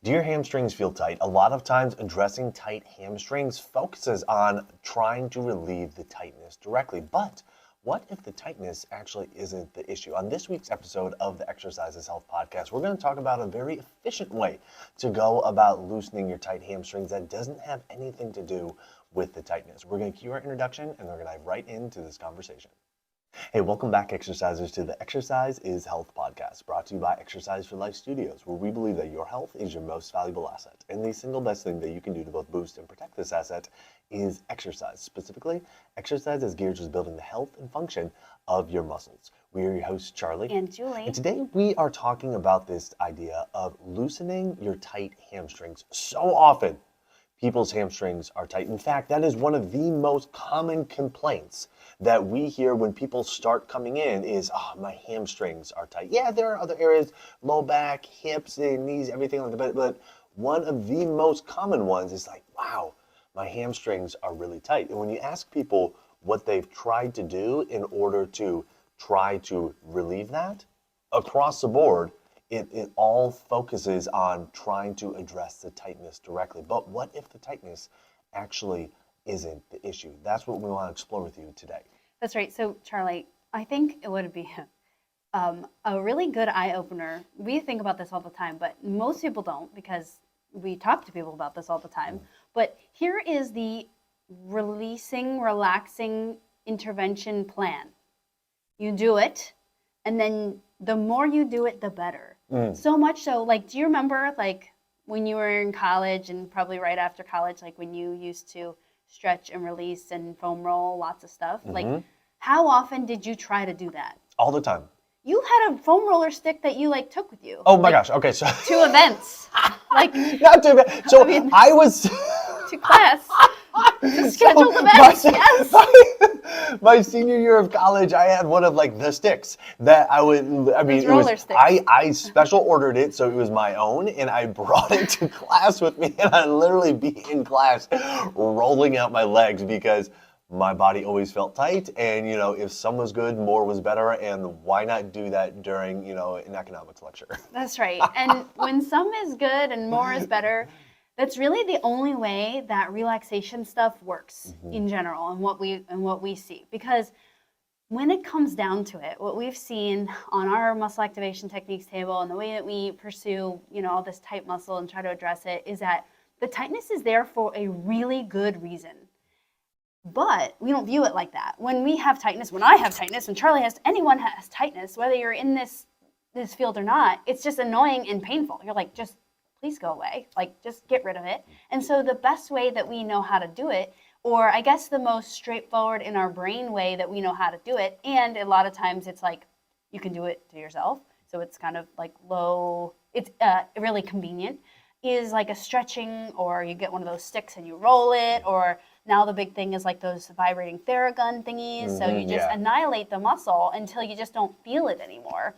Do your hamstrings feel tight? A lot of times addressing tight hamstrings focuses on trying to relieve the tightness directly. But what if the tightness actually isn't the issue? On this week's episode of the Exercise is Health podcast, we're going to talk about a very efficient way to go about loosening your tight hamstrings that doesn't have anything to do with the tightness. We're going to cue our introduction and we're going to dive right into this conversation. Hey, welcome back, exercisers, to the Exercise is Health podcast, brought to you by Exercise for Life Studios, where we believe that your health is your most valuable asset. And the single best thing that you can do to both boost and protect this asset is exercise. Specifically, exercise is geared towards building the health and function of your muscles. We are your hosts, Charlie and Julie. And today we are talking about this idea of loosening your tight hamstrings. So often, people's hamstrings are tight. In fact, that is one of the most common complaints that we hear when people start coming in is, my hamstrings are tight. Yeah, there are other areas, low back, hips, and knees, everything like that. But one of the most common ones is like, wow, my hamstrings are really tight. And when you ask people what they've tried to do in order to try to relieve that, across the board, it all focuses on trying to address the tightness directly. But what if the tightness actually isn't the issue? That's what we want to explore with you today. That's right. So, Charlie, I think it would be a really good eye-opener. We think about this all the time, but most people don't because we talk to people about this all the time. But here is the relaxing intervention plan. You do it, and then the more you do it, the better. So much so, like, do you remember, like, when you were in college and probably right after college, like when you used to stretch and release and foam roll lots of stuff? Like, how often did you try to do that? All the time. You had a foam roller stick that you, like, took with you. Oh, my gosh. Okay, so. To events. Like, not to events. So, I was. To class. To schedule events, yes. My senior year of college, I had one of like the sticks that I would, I special ordered it, so it was my own, and I brought it to class with me, and I'd literally be in class rolling out my legs because my body always felt tight, and if some was good, more was better, and why not do that during, an economics lecture? That's right. And when some is good and more is better, that's really the only way that relaxation stuff works in general and what we see. Because when it comes down to it, what we've seen on our muscle activation techniques table and the way that we pursue, all this tight muscle and try to address it is that the tightness is there for a really good reason. But we don't view it like that. When we have tightness, when I have tightness, when Charlie has, anyone has tightness, whether you're in this field or not, it's just annoying and painful. You're like, please go away. Like, just get rid of it. And so the best way that we know how to do it, or I guess the most straightforward in our brain way that we know how to do it, and a lot of times it's like you can do it to yourself, so it's kind of like low, it's really convenient, is like a stretching, or you get one of those sticks and you roll it, or now the big thing is like those vibrating Theragun thingies, so you just annihilate the muscle until you just don't feel it anymore.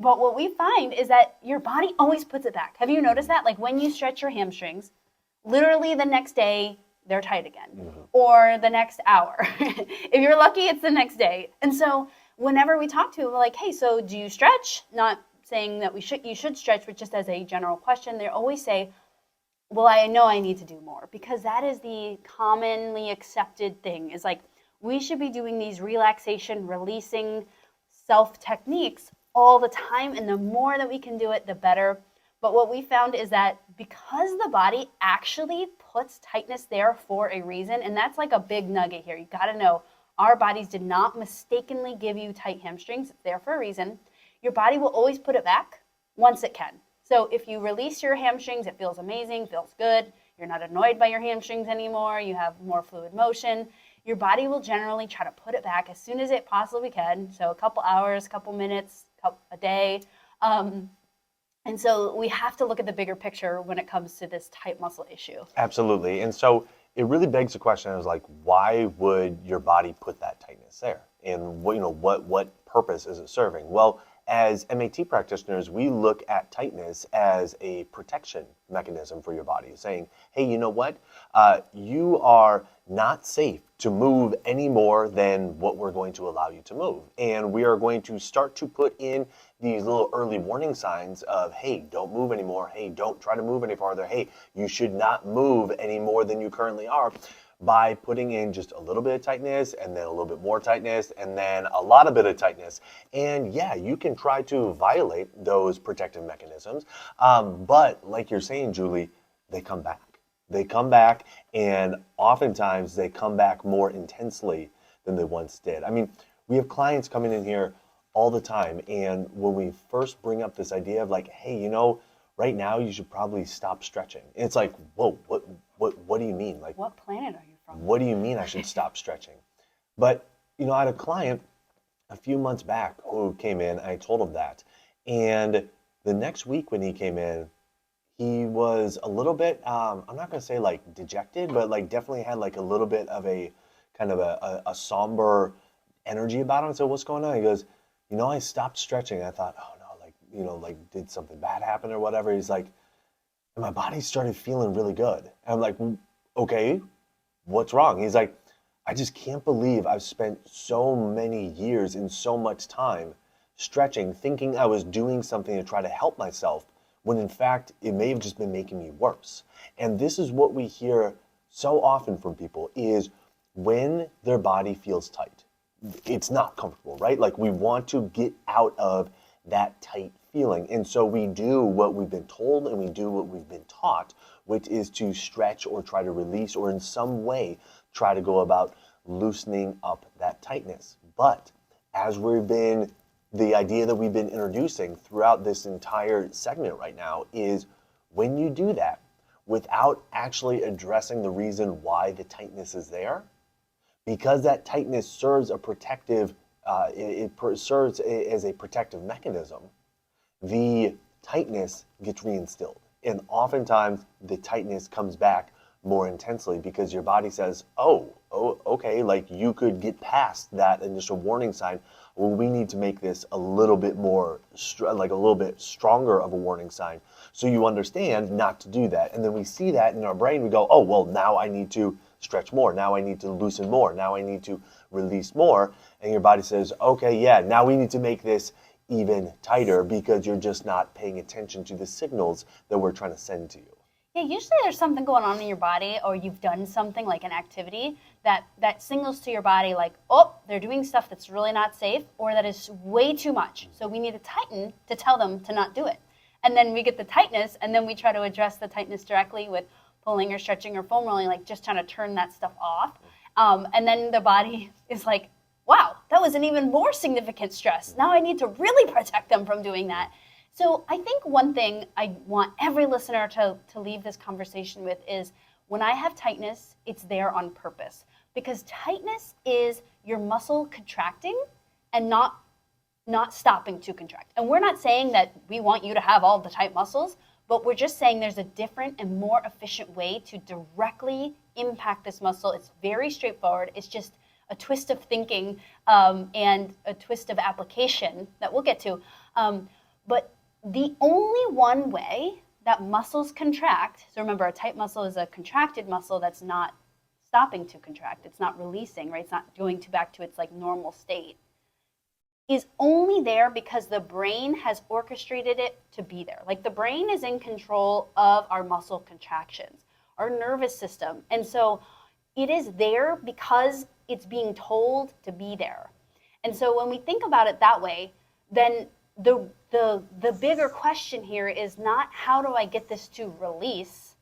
But what we find is that your body always puts it back. Have you noticed that? Like when you stretch your hamstrings, literally the next day they're tight again, or the next hour. If you're lucky, it's the next day. And so whenever we talk to them, we're like, hey, so do you stretch? Not saying that you should stretch, but just as a general question, they always say, well, I know I need to do more, because that is the commonly accepted thing, is like we should be doing these relaxation, releasing self techniques all the time, and the more that we can do it, the better. But what we found is that because the body actually puts tightness there for a reason, and that's like a big nugget here. You got to know our bodies did not mistakenly give you tight hamstrings. It's there for a reason. Your body will always put it back once it can. So if you release your hamstrings, it feels amazing, feels good. You're not annoyed by your hamstrings anymore. You have more fluid motion. Your body will generally try to put it back as soon as it possibly can. So a couple hours, couple minutes, a day. And so we have to look at the bigger picture when it comes to this tight muscle issue. Absolutely. And so it really begs the question, is like, why would your body put that tightness there? And what purpose is it serving? Well, as MAT practitioners, we look at tightness as a protection mechanism for your body, saying, hey, you know what? You are not safe to move any more than what we're going to allow you to move. And we are going to start to put in these little early warning signs of, hey, don't move anymore. Hey, don't try to move any farther. Hey, you should not move any more than you currently are, by putting in just a little bit of tightness and then a little bit more tightness and then a lot of bit of tightness. And yeah, you can try to violate those protective mechanisms. But like you're saying, Julie, they come back. They come back, and oftentimes they come back more intensely than they once did. I mean, we have clients coming in here all the time, and when we first bring up this idea of like, hey, you know, right now you should probably stop stretching. And it's like, whoa, what do you mean? Like, What planet are you from? what do you mean I should stop stretching? But, you know, I had a client a few months back who came in, I told him that. And the next week when he came in, he was a little bit, I'm not going to say like dejected, but like definitely had like a little bit of a kind of a somber energy about him. So what's going on? He goes, you know, I stopped stretching. I thought, oh no, like, you know, like did something bad happen or whatever? He's like, and my body started feeling really good. And I'm like, okay, what's wrong? He's like, I just can't believe I've spent so many years and so much time stretching, thinking I was doing something to try to help myself, when in fact, it may have just been making me worse. And this is what we hear so often from people, is when their body feels tight, it's not comfortable, right? Like we want to get out of that tight feeling. And so we do what we've been told and we do what we've been taught, which is to stretch or try to release or in some way try to go about loosening up that tightness. But as the idea that we've been introducing throughout this entire segment right now is, when you do that without actually addressing the reason why the tightness is there, because that tightness serves a protective, serves as a protective mechanism, the tightness gets reinstilled. And oftentimes the tightness comes back more intensely because your body says, oh, okay, like you could get past that initial warning sign. Well, we need to make this a little bit more, like a little bit stronger of a warning sign, so you understand not to do that. And then we see that in our brain, we go, oh, well, now I need to stretch more. Now I need to loosen more. Now I need to release more. And your body says, okay, yeah, now we need to make this even tighter because you're just not paying attention to the signals that we're trying to send to you. Yeah, usually there's something going on in your body, or you've done something like an activity that signals to your body like, oh, they're doing stuff that's really not safe, or that is way too much. So we need to tighten to tell them to not do it. And then we get the tightness, and then we try to address the tightness directly with pulling or stretching or foam rolling, like just trying to turn that stuff off. And then the body is like, wow, that was an even more significant stress. Now I need to really protect them from doing that. So I think one thing I want every listener to leave this conversation with is, when I have tightness, it's there on purpose. Because tightness is your muscle contracting and not stopping to contract. And we're not saying that we want you to have all the tight muscles, but we're just saying there's a different and more efficient way to directly impact this muscle. It's very straightforward. It's just a twist of thinking and a twist of application that we'll get to. But the only one way that muscles contract, so remember, a tight muscle is a contracted muscle that's not stopping to contract. It's not releasing, right? It's not going back to its like normal state, is only there because the brain has orchestrated it to be there. Like the brain is in control of our muscle contractions, our nervous system. And so it is there because it's being told to be there. And so when we think about it that way, then the bigger question here is not how do I get this to release?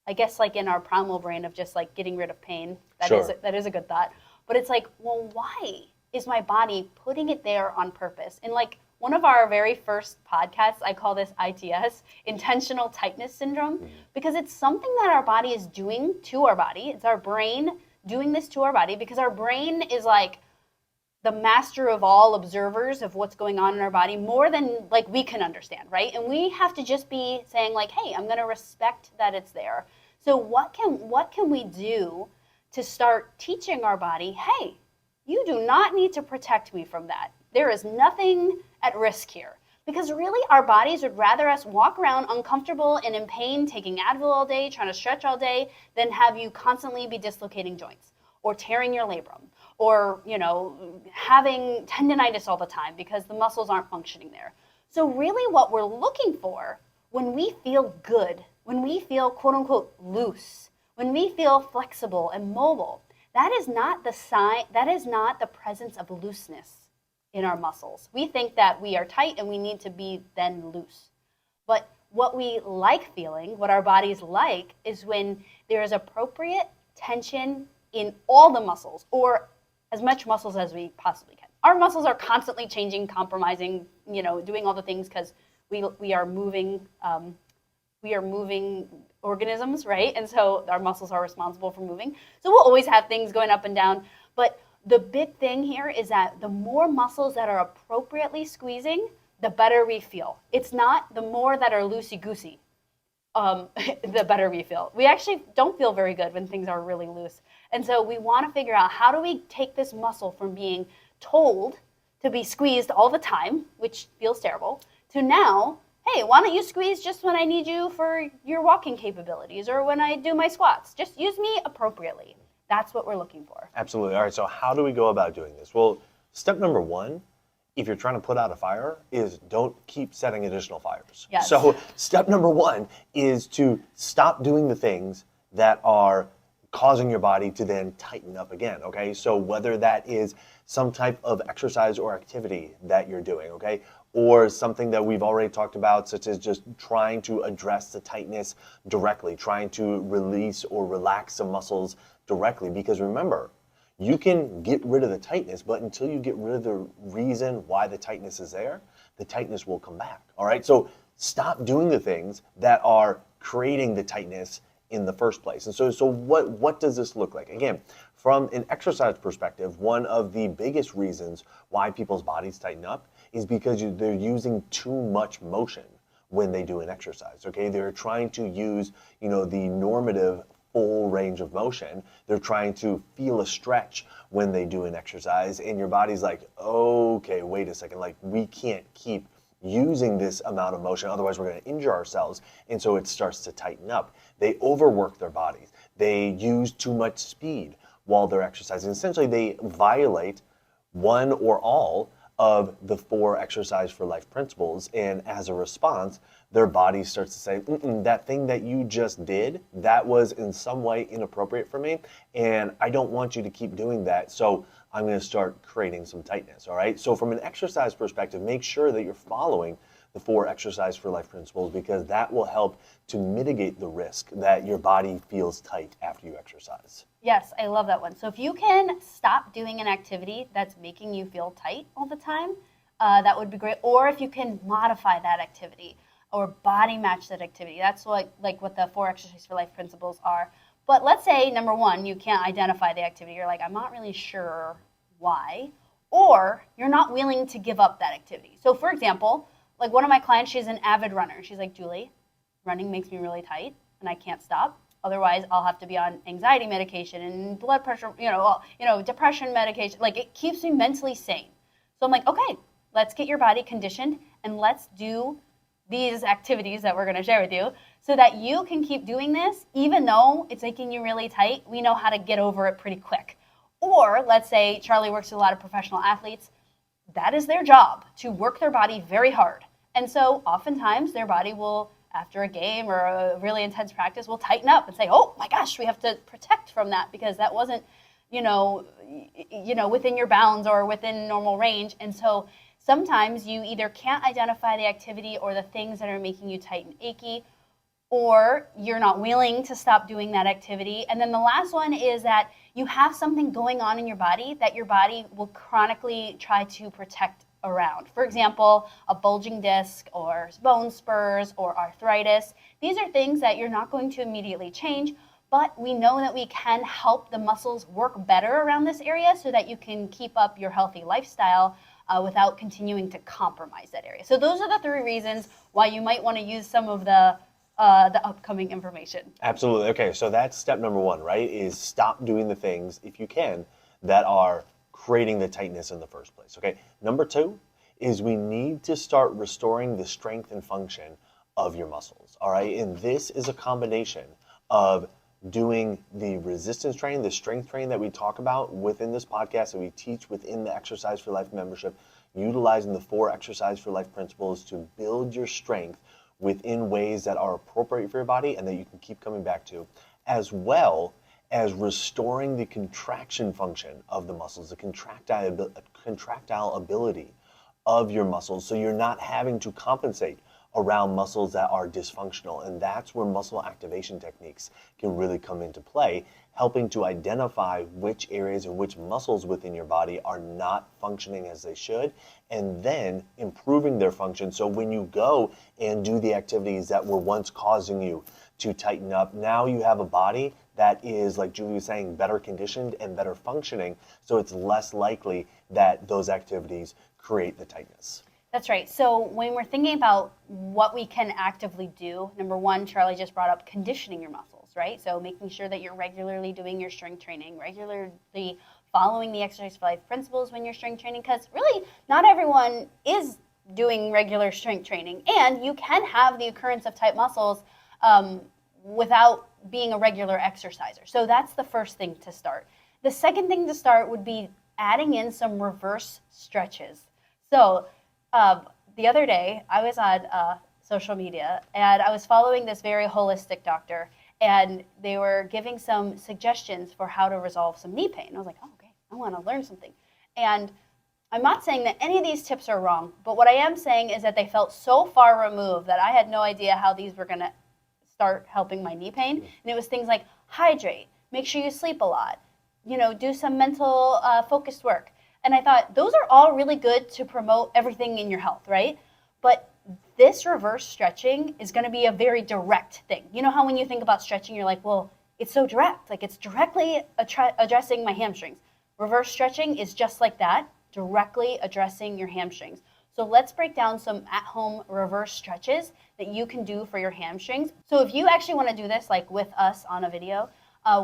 I guess like in our primal brain of just like getting rid of pain, that is a good thought. But it's like, well, why is my body putting it there on purpose? And like one of our very first podcasts, I call this ITS, intentional tightness syndrome, because it's something that our body is doing to our body. It's our brain doing this to our body because our brain is like the master of all observers of what's going on in our body, more than like we can understand, right? And we have to just be saying like, hey, I'm gonna respect that it's there. So what can we do to start teaching our body, hey, you do not need to protect me from that. There is nothing at risk here. Because really, our bodies would rather us walk around uncomfortable and in pain, taking Advil all day, trying to stretch all day, than have you constantly be dislocating joints or tearing your labrum or, having tendonitis all the time because the muscles aren't functioning there. So really what we're looking for when we feel good, when we feel quote unquote loose, when we feel flexible and mobile, that is not the presence of looseness in our muscles. We think that we are tight and we need to be then loose. But what we like feeling, what our bodies like, is when there is appropriate tension in all the muscles, or as much muscles as we possibly can. Our muscles are constantly changing, compromising, doing all the things because we are moving organisms, right? And so our muscles are responsible for moving. So we'll always have things going up and down. But the big thing here is that the more muscles that are appropriately squeezing, the better we feel. It's not the more that are loosey-goosey, the better we feel. We actually don't feel very good when things are really loose. And so we want to figure out, how do we take this muscle from being told to be squeezed all the time, which feels terrible, to now, hey, why don't you squeeze just when I need you for your walking capabilities or when I do my squats? Just use me appropriately. That's what we're looking for. Absolutely. All right, so how do we go about doing this? Well, step number one, if you're trying to put out a fire, is don't keep setting additional fires. Yes. So step number one is to stop doing the things that are causing your body to then tighten up again, okay? So whether that is some type of exercise or activity that you're doing, okay? Or something that we've already talked about, such as just trying to address the tightness directly, trying to release or relax some muscles directly. Because remember, you can get rid of the tightness, but until you get rid of the reason why the tightness is there, the tightness will come back, all right? So stop doing the things that are creating the tightness in the first place. And so what does this look like? Again, from an exercise perspective, one of the biggest reasons why people's bodies tighten up is because they're using too much motion when they do an exercise, okay? They're trying to use, the normative full range of motion. They're trying to feel a stretch when they do an exercise, and your body's like, okay, wait a second, like we can't keep using this amount of motion, otherwise we're going to injure ourselves, and so it starts to tighten up. They overwork their bodies. They use too much speed while they're exercising. Essentially, they violate one or all of the 4 exercise for life principles, and as a response, their body starts to say, that thing that you just did, that was in some way inappropriate for me, and I don't want you to keep doing that, so I'm going to start creating some tightness, all right? So from an exercise perspective, make sure that you're following the 4 exercise for life principles, because that will help to mitigate the risk that your body feels tight after you exercise. Yes, I love that one. So if you can stop doing an activity that's making you feel tight all the time, that would be great. Or if you can modify that activity or body match that activity. That's like what the 4 exercise for life principles are. But let's say, number one, you can't identify the activity. You're like, I'm not really sure why. Or you're not willing to give up that activity. So for example, like one of my clients, she's an avid runner. She's like, Julie, running makes me really tight and I can't stop. Otherwise, I'll have to be on anxiety medication and blood pressure, depression medication. Like, it keeps me mentally sane. So I'm like, okay, let's get your body conditioned and let's do these activities that we're going to share with you so that you can keep doing this even though it's making you really tight. We know how to get over it pretty quick. Or let's say Charlie works with a lot of professional athletes. That is their job, to work their body very hard. And so oftentimes their body will, after a game or a really intense practice, will tighten up and say, oh my gosh, we have to protect from that because that wasn't, within your bounds or within normal range. And so sometimes you either can't identify the activity or the things that are making you tight and achy, or you're not willing to stop doing that activity. And then the last one is that you have something going on in your body that your body will chronically try to protect around. For example, a bulging disc or bone spurs or arthritis. These are things that you're not going to immediately change, but we know that we can help the muscles work better around this area so that you can keep up your healthy lifestyle without continuing to compromise that area. So those are the 3 reasons why you might want to use some of the upcoming information. Absolutely. Okay, so that's step number 1, right? Is stop doing the things, if you can, that are creating the tightness in the first place. Okay. Number two is we need to start restoring the strength and function of your muscles. All right. And this is a combination of doing the resistance training, the strength training that we talk about within this podcast that we teach within the Exercise for Life membership, utilizing the 4 Exercise for Life principles to build your strength within ways that are appropriate for your body and that you can keep coming back to, as well as restoring the contraction function of the muscles, the contractile ability of your muscles, so you're not having to compensate around muscles that are dysfunctional. And that's where muscle activation techniques can really come into play, helping to identify which areas and which muscles within your body are not functioning as they should, and then improving their function. So when you go and do the activities that were once causing you to tighten up, now you have a body that is, like Julie was saying, better conditioned and better functioning. So it's less likely that those activities create the tightness. That's right. So when we're thinking about what we can actively do, number one, Charlie just brought up conditioning your muscles, right? So making sure that you're regularly doing your strength training, regularly following the Exercise for Life principles when you're strength training, because really not everyone is doing regular strength training, and you can have the occurrence of tight muscles without being a regular exerciser. So that's the first thing to start. The second thing to start would be adding in some reverse stretches. So the other day, I was on social media, and I was following this very holistic doctor, and they were giving some suggestions for how to resolve some knee pain. I was like, oh, okay, I want to learn something. And I'm not saying that any of these tips are wrong, but what I am saying is that they felt so far removed that I had no idea how these were going to start helping my knee pain. And it was things like hydrate, make sure you sleep a lot, do some mental focused work. And I thought, those are all really good to promote everything in your health, right? But this reverse stretching is going to be a very direct thing. You know how when you think about stretching, you're like, well, it's so direct. Like, it's directly addressing my hamstrings. Reverse stretching is just like that, directly addressing your hamstrings. So let's break down some at-home reverse stretches that you can do for your hamstrings. So if you actually want to do this, like with us on a video,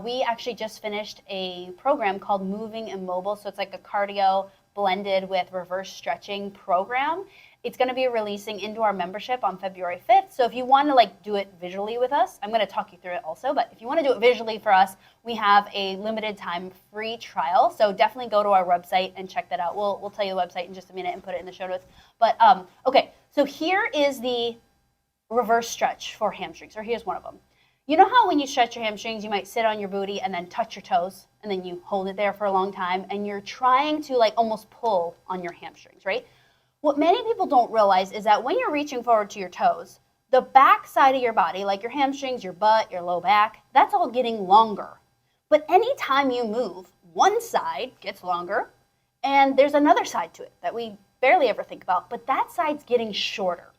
we actually just finished a program called Moving and Mobile. So it's like a cardio blended with reverse stretching program. It's going to be releasing into our membership on February 5th. So if you want to do it visually with us, I'm going to talk you through it also. But if you want to do it visually for us, we have a limited time free trial. So definitely go to our website and check that out. We'll tell you the website in just a minute and put it in the show notes. But okay, so here is the reverse stretch for hamstrings, or here's one of them. You know how when you stretch your hamstrings, you might sit on your booty and then touch your toes, and then you hold it there for a long time, and you're trying to almost pull on your hamstrings, right? What many people don't realize is that when you're reaching forward to your toes, the back side of your body, like your hamstrings, your butt, your low back, that's all getting longer. But anytime you move, one side gets longer, and there's another side to it that we barely ever think about, but that side's getting shorter.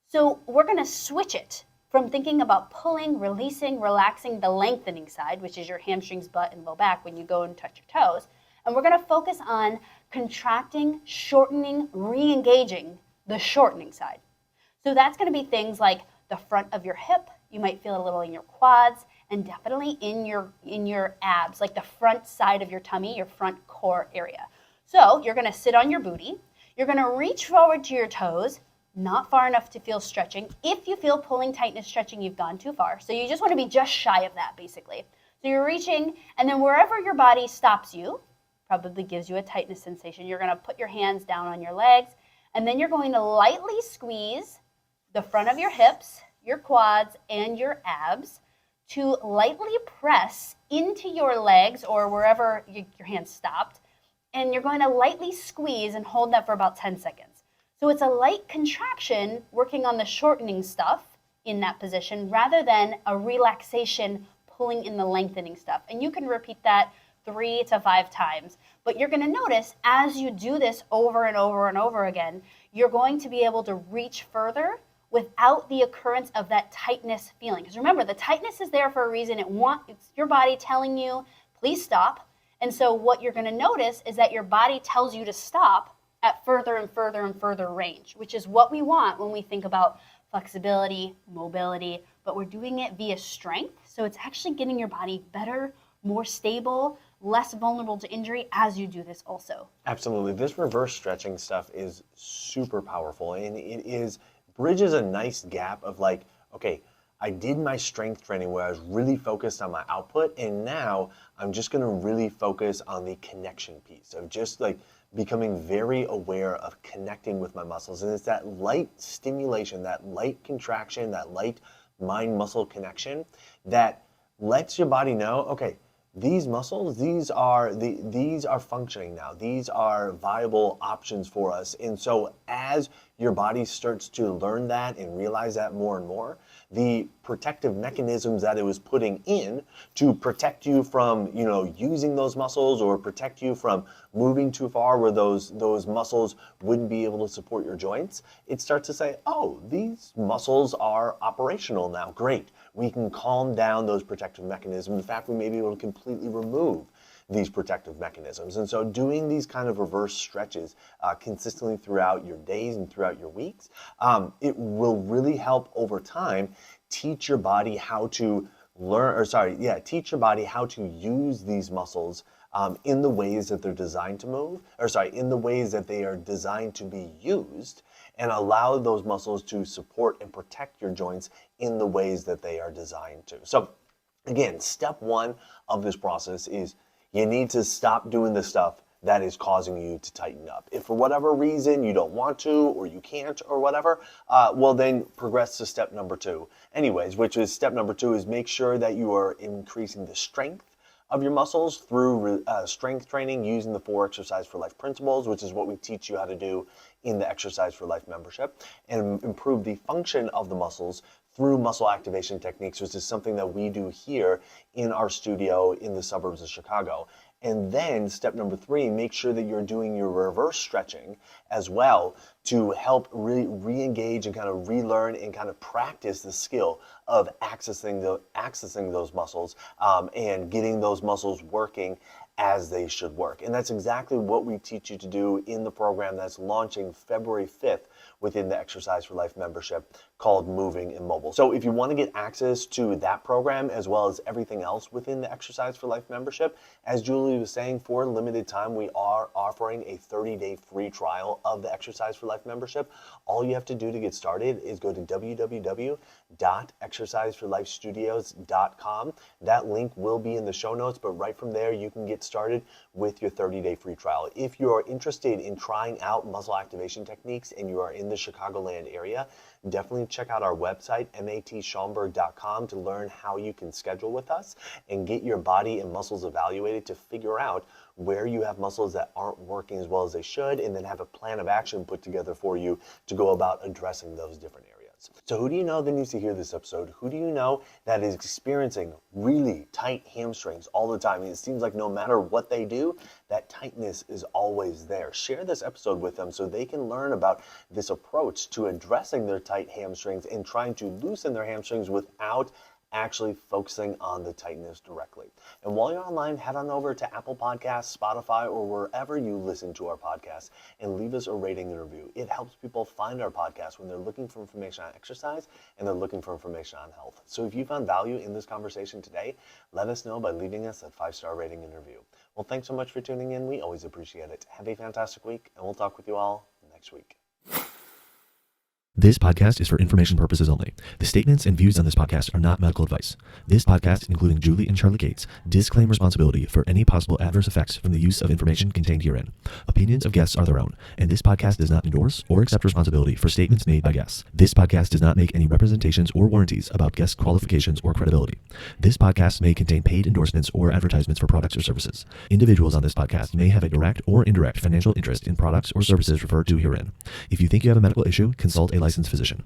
So we're going to switch it from thinking about pulling, releasing, relaxing the lengthening side, which is your hamstrings, butt, and low back when you go and touch your toes. And we're going to focus on contracting, shortening, re-engaging the shortening side. So that's going to be things like the front of your hip. You might feel it a little in your quads, and definitely in your abs, like the front side of your tummy, your front core area. So you're going to sit on your booty. You're going to reach forward to your toes, not far enough to feel stretching. If you feel pulling, tightness, stretching, you've gone too far. So you just want to be just shy of that, basically. So you're reaching, and then wherever your body stops you, probably gives you a tightness sensation, you're going to put your hands down on your legs, and then you're going to lightly squeeze the front of your hips, your quads, and your abs to lightly press into your legs or wherever your hands stopped, and you're going to lightly squeeze and hold that for about 10 seconds. So it's a light contraction working on the shortening stuff in that position rather than a relaxation pulling in the lengthening stuff. And you can repeat that 3 to 5 times. But you're going to notice as you do this over and over and over again, you're going to be able to reach further without the occurrence of that tightness feeling. Because remember, the tightness is there for a reason. It's your body telling you, please stop. And so what you're going to notice is that your body tells you to stop at further and further and further range, which is what we want when we think about flexibility, mobility, but we're doing it via strength. So it's actually getting your body better, more stable, less vulnerable to injury as you do this also. Absolutely. This reverse stretching stuff is super powerful, and bridges a nice gap of like, okay, I did my strength training where I was really focused on my output, and now I'm just going to really focus on the connection piece of just like becoming very aware of connecting with my muscles. And it's that light stimulation, that light contraction, that light mind muscle connection that lets your body know, okay, these muscles, these are functioning now. These are viable options for us. And so as your body starts to learn that and realize that more and more, the protective mechanisms that it was putting in to protect you from, using those muscles or protect you from moving too far where those muscles wouldn't be able to support your joints, it starts to say, oh, these muscles are operational now. Great. We can calm down those protective mechanisms. In fact, we may be able to completely remove these protective mechanisms. And so doing these kind of reverse stretches consistently throughout your days and throughout your weeks, it will really help over time teach your body how to teach your body how to use these muscles in the ways that they're designed to move, in the ways that they are designed to be used, and allow those muscles to support and protect your joints in the ways that they are designed to. So again, step one of this process is you need to stop doing the stuff that is causing you to tighten up. If for whatever reason you don't want to or you can't or whatever, well then progress to step number two. Anyways, which is step number two is make sure that you are increasing the strength of your muscles through strength training using the 4 Exercise for Life principles, which is what we teach you how to do in the Exercise for Life membership, and improve the function of the muscles through muscle activation techniques, which is something that we do here in our studio in the suburbs of Chicago. And then step number 3, make sure that you're doing your reverse stretching as well to help re-engage and kind of relearn and kind of practice the skill of accessing those muscles and getting those muscles working as they should work. And that's exactly what we teach you to do in the program that's launching February 5th within the Exercise for Life membership called Moving and Mobile. So if you want to get access to that program as well as everything else within the Exercise for Life membership, as Julie was saying, for a limited time, we are offering a 30-day free trial of the Exercise for Life membership. All you have to do to get started is go to www.exerciseforlifestudios.com. That link will be in the show notes, but right from there, you can get started with your 30-day free trial. If you are interested in trying out muscle activation techniques and you are in the Chicagoland area, definitely check out our website, matschaumburg.com, to learn how you can schedule with us and get your body and muscles evaluated to figure out where you have muscles that aren't working as well as they should, and then have a plan of action put together for you to go about addressing those different areas. So who do you know that needs to hear this episode? Who do you know that is experiencing really tight hamstrings all the time? And it seems like no matter what they do, that tightness is always there. Share this episode with them so they can learn about this approach to addressing their tight hamstrings and trying to loosen their hamstrings without actually focusing on the tightness directly. And while you're online, head on over to Apple Podcasts, Spotify, or wherever you listen to our podcast and leave us a rating and review. It helps people find our podcast when they're looking for information on exercise and they're looking for information on health. So if you found value in this conversation today, let us know by leaving us a 5-star rating and review. Well, thanks so much for tuning in. We always appreciate it. Have a fantastic week, and we'll talk with you all next week. This podcast is for information purposes only. The statements and views on this podcast are not medical advice. This podcast, including Julie and Charlie Gates, disclaim responsibility for any possible adverse effects from the use of information contained herein. Opinions of guests are their own, and this podcast does not endorse or accept responsibility for statements made by guests. This podcast does not make any representations or warranties about guest qualifications or credibility. This podcast may contain paid endorsements or advertisements for products or services. Individuals on this podcast may have a direct or indirect financial interest in products or services referred to herein. If you think you have a medical issue, consult a licensed physician.